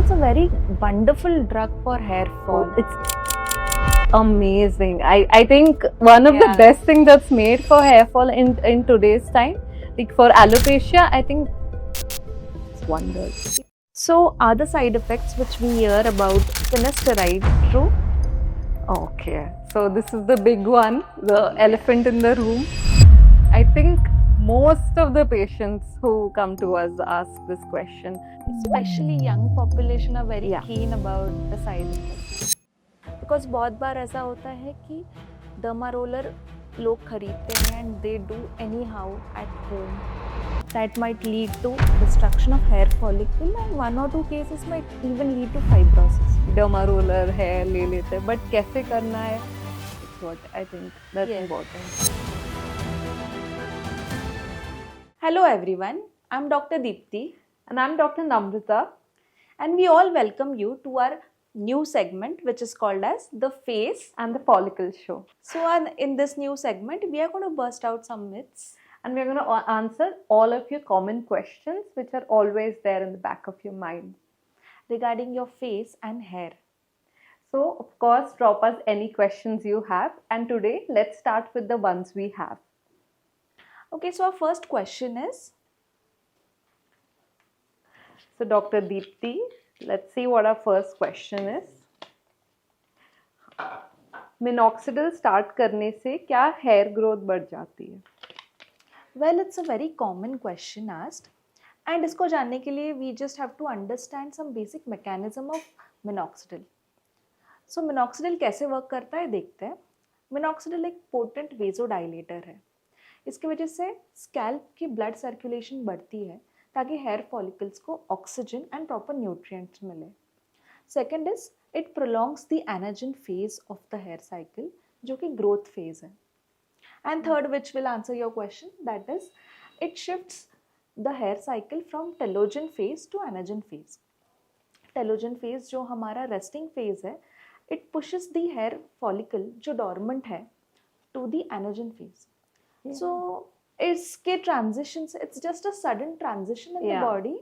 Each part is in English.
it's a very wonderful drug for hair fall. It's amazing. I think one of the best things that's made for hair fall in today's time, like for alopecia, I think it's wonders. So, are the side effects which we hear about finasteride true? Okay, so this is the big one, the elephant in the room. I think most of the patients who come to us ask this question. Especially young population are very Yeah. keen about the side effects. Because बहुत बार ऐसा होता है कि derma roller लोग खरीदते हैं and they do anyhow at home. That might lead to destruction of hair follicle and one or two cases might even lead to fibrosis. Derma roller है ले लेते हैं, but कैसे करना है? It's what I think that's important. Hello everyone, I'm Dr. Deepti And I'm Dr. Namrata. and we all welcome you to our new segment which is called as The Face And the Follicle Show. So in this new segment, we are going to burst out some myths. And we're going to answer all of your common questions which are always there in the back of your mind Regarding your face and hair. So, of course, drop us any questions you have. And today, let's start with the ones we have. Okay, so our first question is, So, Dr. Deepti, let's see what our first question is. Minoxidil start करने से क्या hair growth बढ़ जाती है? well, it's a very common question asked. And इसको जानने के लिए we just have to understand some basic mechanism of minoxidil. So minoxidil कैसे work करता है देखते हैं. Minoxidil एक potent vasodilator है. इसकी वजह से स्कैल्प की ब्लड सर्कुलेशन बढ़ती है ताकि हेयर फॉलिकल्स को ऑक्सीजन एंड प्रॉपर न्यूट्रिएंट्स मिले. Second is it prolongs the anagen phase of the hair cycle जो कि ग्रोथ फेज है. And third which will answer your question that is it shifts the hair cycle from telogen phase to anagen phase. Telogen phase जो हमारा resting phase है, it pushes the hair follicle जो dormant है to the anagen phase. So इसके transitions, it's just a sudden transition in the body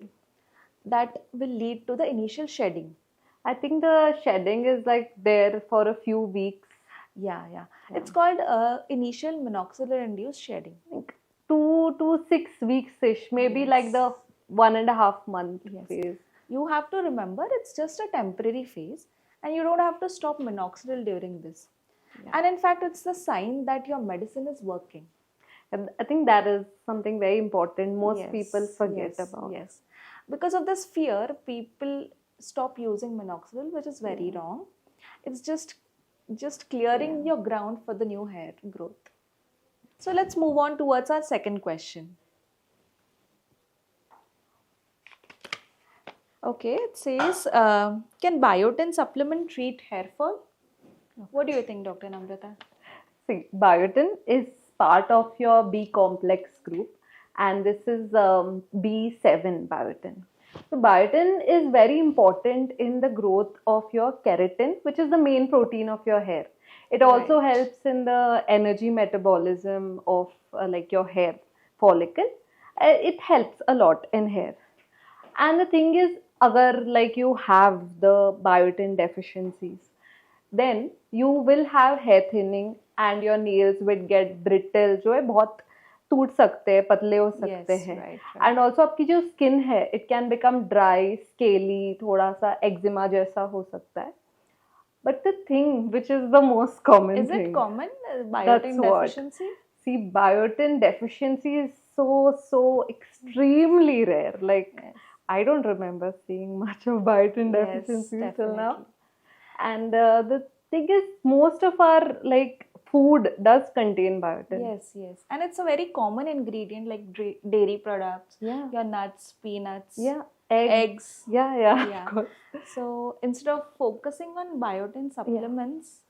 that will lead to the initial shedding. I think the shedding is like there for a few weeks. Yeah. It's called initial minoxidil-induced shedding. Like 2 to 6 weeks-ish, maybe like the 1.5 month phase. You have to remember it's just a temporary phase and you don't have to stop minoxidil during this. And in fact, it's the sign that your medicine is working. And I think that is something very important most people forget about. Yes. Because of this fear, people stop using minoxidil, which is very wrong. It's just clearing your ground for the new hair growth. So let's move on towards our second question. Okay, it says, can biotin supplement treat hair fall? What do you think, Dr. Namrata? See, biotin is part of your B complex group, and this is B7 biotin. So biotin is very important in the growth of your keratin, which is the main protein of your hair. It also helps in the energy metabolism of like your hair follicle. It helps a lot in hair. And the thing is, agar like you have the biotin deficiencies, then you will have hair thinning and your nails will get brittle, जो है बहुत टूट सकते हैं, पतले हो सकते हैं. And also आपकी जो skin है, it can become dry, scaly, थोड़ा सा eczema जैसा हो सकता है. But the thing which is the most common Is thing. it common, biotin deficiency? See, biotin deficiency is so extremely rare. Like, I don't remember seeing much of biotin deficiency till now. And the thing is, most of our like food does contain biotin. Yes. And it's a very common ingredient like dairy products, your nuts, peanuts, eggs. Yeah. Of course. So instead of focusing on biotin supplements,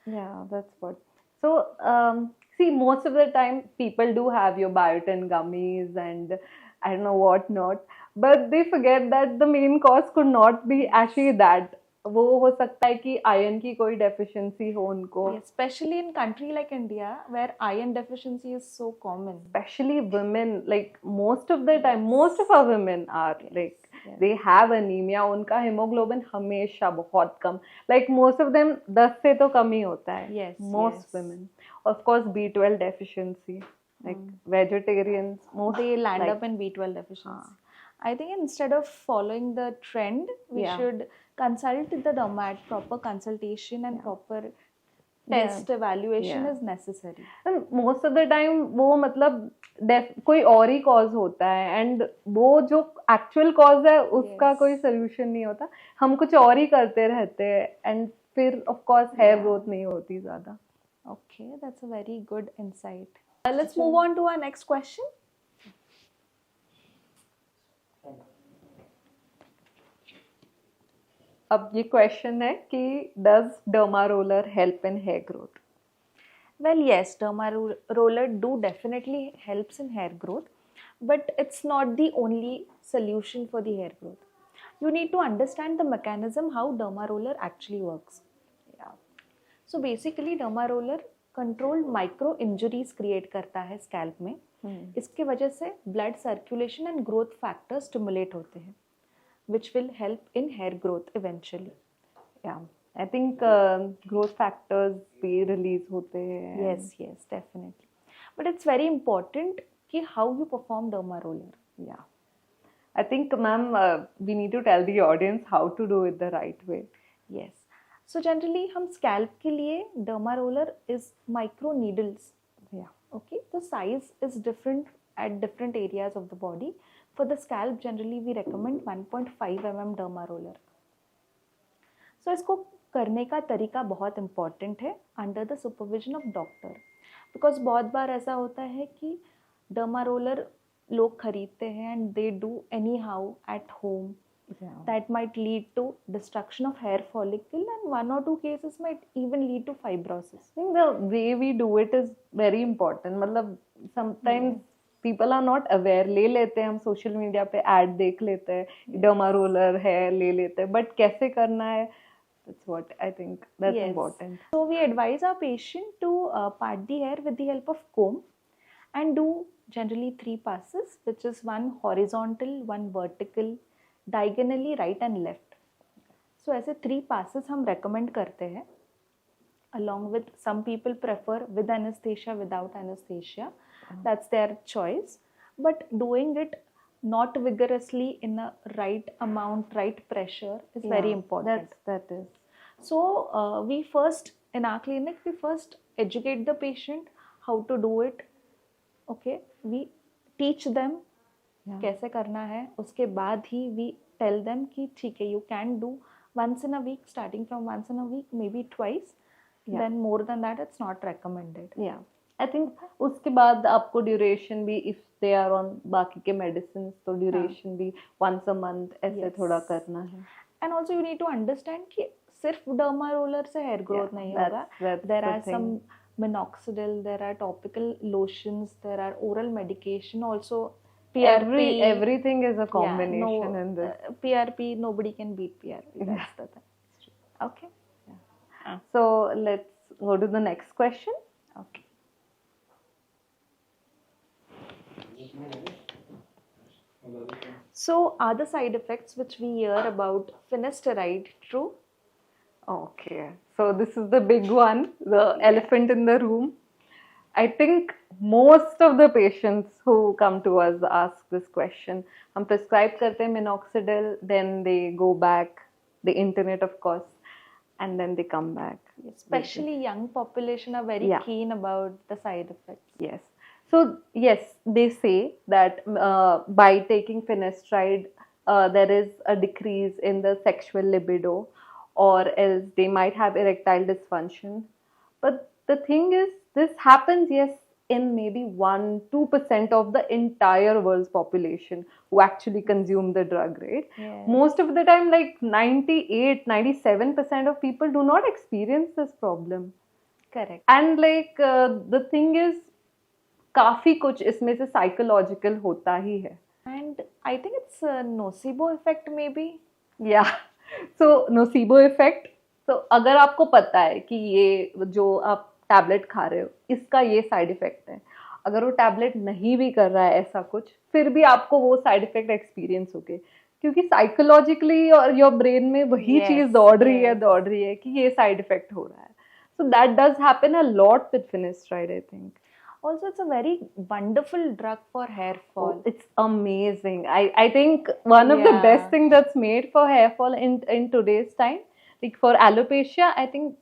that's what. So see, most of the time people do have your biotin gummies and I don't know what not, but they forget that the main cause could not be actually that. वो हो सकता है कि iron की कोई deficiency हो उनको. Especially in country like India where iron deficiency is so common. Especially women, like most of the time, most of our women are like they have anaemia, उनका हीमोग्लोबिन हमेशा बहुत कम, लाइक मोस्ट ऑफ देम 10 से तो कम ही होता है. Yes, most yes. women, of course B12 deficiency, like vegetarians, most They land like, up in B12 deficiency. I think instead of following the trend, we Yeah. should consult the dermat. Proper consultation and proper test evaluation Yeah. is necessary. and most of the time वो मतलब कोई और ही cause होता है, and वो जो actual cause है उसका Yes. कोई सोल्यूशन नहीं होता, हम कुछ और ही करते रहते हैं, एंड फिर ऑफ कोर्स हेयर ग्रोथ नहीं होती ज्यादा. Okay, that's a very good insight. Let's move on to our next question. अब ये क्वेश्चन है कि does derma roller help in hair growth? Well, yes, derma roller do definitely helps in hair growth, but it's not the only solution for the hair growth. You need to understand the mechanism how derma roller actually works. Yeah. So basically, derma roller controlled micro injuries create करता है scalp में. इसके वजह से blood circulation and growth factors stimulate होते हैं, which will help in hair growth eventually. Yeah. I think growth factors भी release होते हैं. Yes, yes, definitely. But it's very important कि how you perform derma roller. Yeah. I think, ma'am, we need to tell the audience how to do it the right way. Yes. So generally हम scalp के लिए derma roller is micro needles. Yeah. Okay. The size is different at different areas of the body. For the scalp, generally we recommend 1.5 mm derma roller. So इसको करने का तरीका बहुत important है under the supervision of doctor, because बहुत बार ऐसा होता है कि डर्मा रोलर लोग खरीदते हैं and they do any how at home. That might lead to destruction of hair follicle, and 1 or 2 cases might even lead to fibrosis. I think the way we do it is very important. मतलब sometimes people are not aware. ले लेते हैं हम social media पे ad देख लेते हैं, derma roller है ले लेते हैं, बट कैसे करना है, that's what I think that's Yes. important. So we advise our patient to part the hair with the help of comb and do generally 3 passes, which is 1 horizontal, 1 vertical, diagonally right and left. So ऐसे 3 passes हम recommend करते हैं. Along with some people prefer with anesthesia, without anesthesia. That's their choice. But doing it not vigorously in a right amount, right pressure is very important. That is. So we first, in our clinic, we first educate the patient how to do it. Okay, we teach them कैसे करना है. उसके बाद ही we tell them कि ठीक है, you can do once in a week, starting from once in a week, maybe twice. Then more than that, it's not recommended. Yeah. I think उसके बाद आपको ड्यूरेशन भी, if they are on बाकी के medicines, तो duration भी once a month ऐसे थोड़ा करना है. And also you need to understand कि सिर्फ डर्मा रोलर से हेयर ग्रोथ नहीं होगा. There are some minoxidil, there are topical lotions, there are oral medication also. PRP, Everything is a combination in this. PRP, nobody can beat PRP. That's the thing. Okay. So let's go to the next question. Okay. So are the side effects which we hear about finasteride true? Okay, so this is the big one, the elephant in the room. I think most of the patients who come to us ask this question. हम prescribe करते हैं minoxidil, then they go back, they internate of course, and then they come back. Especially young population are very keen about the side effects. Yes. So yes, they say that by taking finasteride, there is a decrease in the sexual libido, or else they might have erectile dysfunction. But the thing is, this happens, yes, in maybe 1-2% of the entire world's population who actually consume the drug, right? Yes. Most of the time, like 98-97% of people do not experience this problem. Correct. And like the thing is, काफी कुछ इसमें से psychological होता ही है. And I think it's a nocebo effect maybe. Yeah. So nocebo effect. So अगर आपको पता है कि ये जो आप टैबलेट खा रहे हो इसका ये साइड इफेक्ट है, अगर वो टैबलेट नहीं भी कर रहा है ऐसा कुछ, फिर भी आपको वो साइड इफेक्ट एक्सपीरियंस होगे, क्योंकि साइकोलॉजिकली और योर ब्रेन में वही Yes, चीज yes. दौड़ रही है कि ये साइड इफेक्ट हो रहा है. So that does happen a lot with finasteride, I think. Also, it's a very wonderful drug for hair fall. It's amazing. I think one of the Yeah. best thing that's made for hair fall in today's time, like for alopecia, I think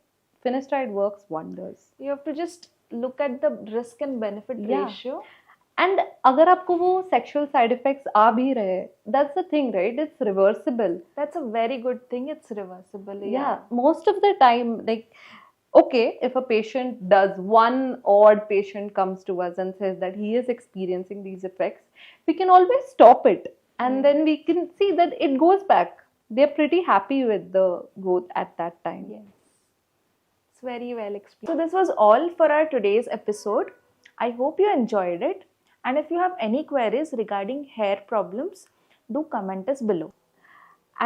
finasteride works wonders. You have to just look at the risk and benefit Yeah. ratio. And अगर आपको वो sexual side effects आ भी रहे, that's the thing, right? It's reversible. That's a very good thing. It's reversible. Yeah, most of the time, like, okay, if a patient does, one odd patient comes to us and says that he is experiencing these effects, we can always stop it, and then we can see that it goes back. They're pretty happy with the growth at that time. Yes. It's very well explained. So this was all for our today's episode. I hope you enjoyed it. And if you have any queries regarding hair problems, do comment us below.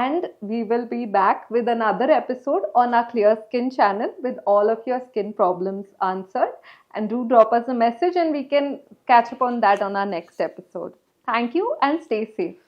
And we will be back with another episode on our Clear Skin channel with all of your skin problems answered. And do drop us a message and we can catch up on that on our next episode. Thank you and stay safe.